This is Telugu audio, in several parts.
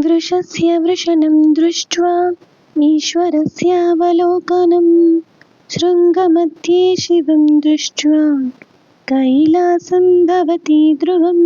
वृषस्य वृषणं दृष्ट्वा ईश्वरस्यावलोकनं शृङ्गमध्ये शिवं दृष्ट्वा కైలాసం భవతి ధ్రువం.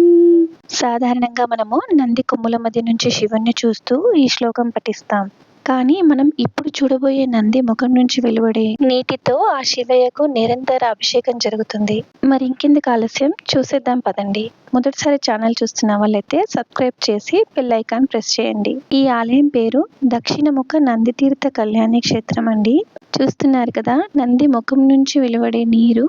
సాధారణంగా మనము నంది కొమ్ముల మధ్య నుంచి శివుణ్ణి చూస్తూ ఈ శ్లోకం పఠిస్తాం. కానీ మనం ఇప్పుడు చూడబోయే నంది ముఖం నుంచి వెలువడే నీటితో ఆ శివయ్యకు నిరంతర అభిషేకం జరుగుతుంది. మరి ఇంకెందుకు ఆలస్యం, చూసేద్దాం పదండి. మొదటిసారి ఛానల్ చూస్తున్న వాళ్ళైతే సబ్స్క్రైబ్ చేసి బెల్ ఐకాన్ ప్రెస్ చేయండి. ఈ ఆలయం పేరు దక్షిణముఖ నందితీర్థ కళ్యాణి క్షేత్రం అండి. చూస్తున్నారు కదా, నంది ముఖం నుంచి వెలువడే నీరు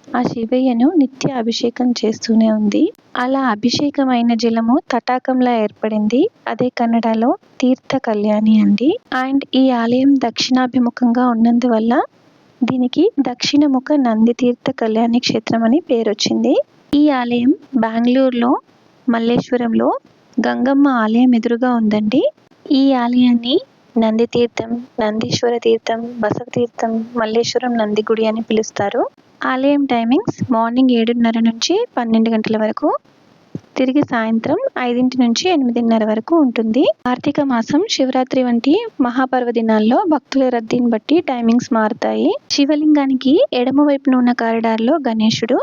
ఆ శివయ్యను నిత్య అభిషేకం చేస్తూనే ఉంది. అలా అభిషేకమైన జలము తటాకంలా ఏర్పడింది. అదే కన్నడలో తీర్థ కళ్యాణి అండి. అండ్ ఈ ఆలయం దక్షిణాభిముఖంగా ఉన్నందువల్ల దీనికి దక్షిణముఖ నంది తీర్థ కళ్యాణి క్షేత్రం అని పేరు వచ్చింది. ఈ ఆలయం బెంగళూరులో మల్లేశ్వరంలో గంగమ్మ ఆలయం ఎదురుగా ఉందండి. ఈ ఆలయాన్ని నంది తీర్థం, నందీశ్వర తీర్థం, బసవ తీర్థం, మల్లేశ్వరం నంది గుడి అని పిలుస్తారు. ఆలయం టైమింగ్స్ మార్నింగ్ 7:30 నుంచి 12 గంటల వరకు, తిరిగి సాయంత్రం 5 నుంచి 8:30 వరకు ఉంటుంది. కార్తీక మాసం, శివరాత్రి వంటి మహాపర్వదినాల్లో భక్తుల రద్దీని బట్టి టైమింగ్స్ మారుతాయి. శివలింగానికి ఎడమ వైపున ఉన్న కారిడార్లో గణేశుడు,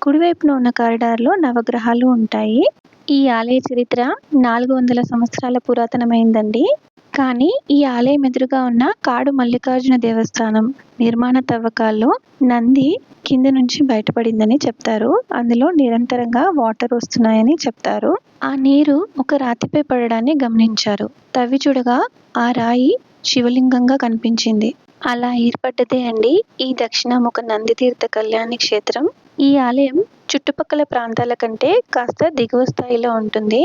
కుడివైపున ఉన్న కారిడార్లో నవగ్రహాలు ఉంటాయి. ఈ ఆలయ చరిత్ర 400 సంవత్సరాల పురాతనమైందండి. కానీ ఈ ఆలయం ఎదురుగా ఉన్న కాడు మల్లికార్జున దేవస్థానం నిర్మాణ తవ్వకాల్లో నంది కింద నుంచి బయటపడిందని చెప్తారు. అందులో నిరంతరంగా వాటర్ వస్తున్నాయని చెప్తారు. ఆ నీరు ఒక రాతిపై పడడాన్ని గమనించారు. తవ్వి చూడగా ఆ రాయి శివలింగంగా కనిపించింది. అలా ఏర్పడ్డదే అండి ఈ దక్షిణాముఖ నంది తీర్థ కళ్యాణి క్షేత్రం. ఈ ఆలయం చుట్టుపక్కల ప్రాంతాల కంటే కాస్త దిగువ స్థాయిలో ఉంటుంది.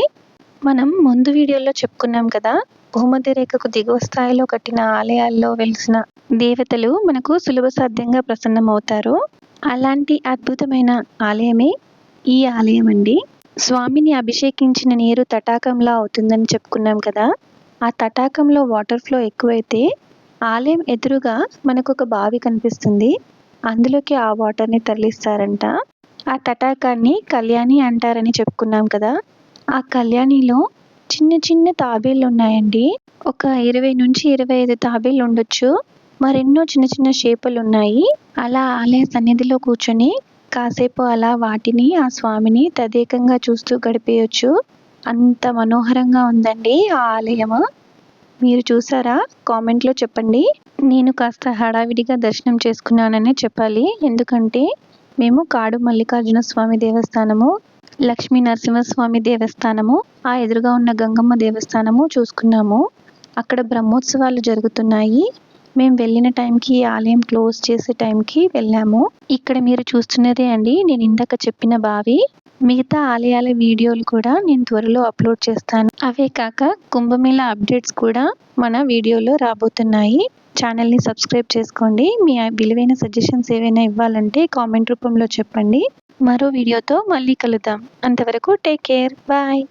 మనం ముందు వీడియోలో చెప్పుకున్నాం కదా, భూమధ్య రేఖకు దిగువ స్థాయిలో కట్టిన ఆలయాల్లో వెలిసిన దేవతలు మనకు సులభ సాధ్యంగా ప్రసన్నమవుతారు. అలాంటి అద్భుతమైన ఆలయమే ఈ ఆలయం అండి. స్వామిని అభిషేకించిన నీరు తటాకంలా అవుతుందని చెప్పుకున్నాం కదా, ఆ తటాకంలో వాటర్ ఫ్లో ఎక్కువైతే ఆలయం ఎదురుగా మనకు ఒక బావి కనిపిస్తుంది. అందులోకి ఆ వాటర్ని తరలిస్తారంట. ఆ తటాకాన్ని కళ్యాణి అంటారని చెప్పుకున్నాం కదా, ఆ కళ్యాణిలో చిన్న చిన్న తాబేళ్ళు ఉన్నాయండి. ఒక 20 నుంచి 25 తాబేళ్ళు ఉండొచ్చు. మరెన్నో చిన్న చిన్న చేపలు ఉన్నాయి. అలా ఆలయ సన్నిధిలో కూర్చొని కాసేపు అలా వాటిని, ఆ స్వామిని తదేకంగా చూస్తూ గడిపేయచ్చు. అంత మనోహరంగా ఉందండి ఆ ఆలయము. మీరు చూసారా? కామెంట్లో చెప్పండి. నేను కాస్త హడావిడిగా దర్శనం చేసుకున్నాననే చెప్పాలి. ఎందుకంటే మేము కాడు మల్లికార్జున స్వామి దేవస్థానము, లక్ష్మీ నరసింహస్వామి దేవస్థానము, ఆ ఎదురుగా ఉన్న గంగమ్మ దేవస్థానము చూసుకున్నాము. అక్కడ బ్రహ్మోత్సవాలు జరుగుతున్నాయి. మేము వెళ్ళిన టైంకి ఆలయం క్లోజ్ చేసే టైంకి వెళ్ళాము. ఇక్కడ మీరు చూస్తున్నదే అండి నేను ఇందాక చెప్పిన బావి. మిగతా ఆలయాల వీడియోలు కూడా నేను త్వరలో అప్లోడ్ చేస్తాను. అవే కాక కుంభమేళా అప్డేట్స్ కూడా మన వీడియోలో రాబోతున్నాయి. ఛానల్ని సబ్స్క్రైబ్ చేసుకోండి. మీ విలువైన సజెషన్స్ ఏవైనా ఇవ్వాలంటే కామెంట్ రూపంలో చెప్పండి. మరో వీడియోతో మళ్ళీ కలుద్దాం. అంతవరకు టేక్ కేర్, బాయ్.